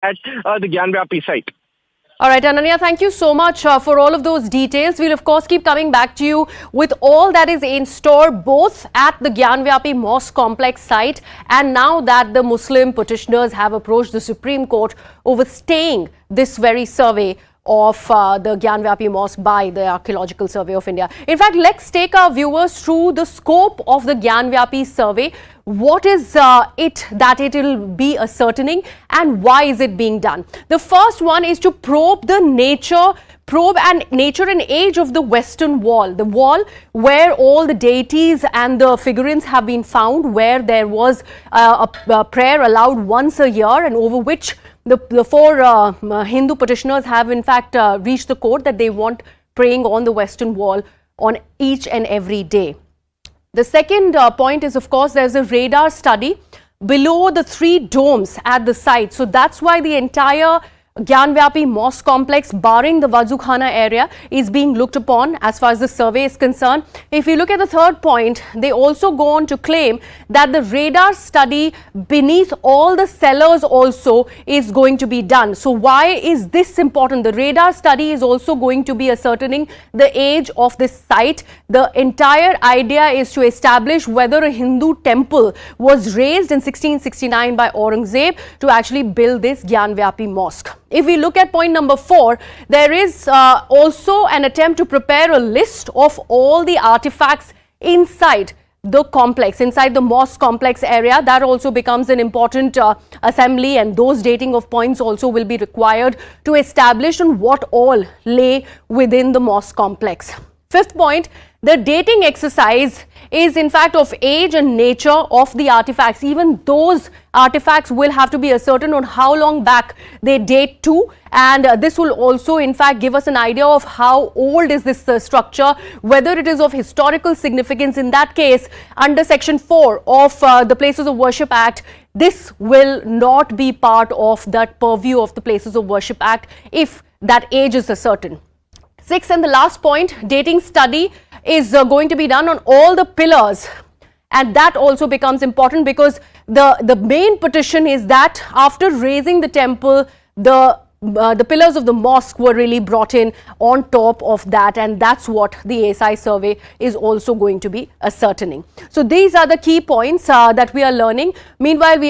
at the Gyanvapi site. All right, Ananya, thank you so much for all of those details. We'll, of course, keep coming back to you with all that is in store, both at the Gyanvapi Mosque complex site and now that the Muslim petitioners have approached the Supreme Court over staying this very survey of the Gyanvapi Mosque by the Archaeological Survey of India. In fact, let's take our viewers through the scope of the Gyanvapi survey. What is it that it will be ascertaining and why is it being done? The first one is to probe and nature and age of the Western Wall, the wall where all the deities and the figurines have been found, where there was a prayer allowed once a year and over which the four Hindu petitioners have in fact reached the court that they want praying on the Western Wall on each and every day. The second point is, of course, there's a radar study below the 3 domes at the site. So that's why the entire Gyanvapi Mosque complex, barring the Wazukhana area, is being looked upon as far as the survey is concerned. If you look at the third point, they also go on to claim that the radar study beneath all the cellars also is going to be done. So why is this important? The radar study is also going to be ascertaining the age of this site. The entire idea is to establish whether a Hindu temple was raised in 1669 by Aurangzeb to actually build this Gyanvapi Mosque. If we look at point number 4, there is also an attempt to prepare a list of all the artifacts inside the complex, inside the mosque complex area. That also becomes an important assembly, and those dating of points also will be required to establish on what all lay within the mosque complex. Fifth point, the dating exercise is in fact of age and nature of the artifacts. Even those artifacts will have to be ascertained on how long back they date to, and this will also in fact give us an idea of how old is this structure, whether it is of historical significance. In that case, under section 4 of the Places of Worship Act, this will not be part of that purview of the Places of Worship Act if that age is ascertained. Sixth and the last point, dating study is going to be done on all the pillars, and that also becomes important because the main petition is that after raising the temple, the pillars of the mosque were really brought in on top of that, and that's what the ASI survey is also going to be ascertaining. So these are the key points that we are learning. Meanwhile, we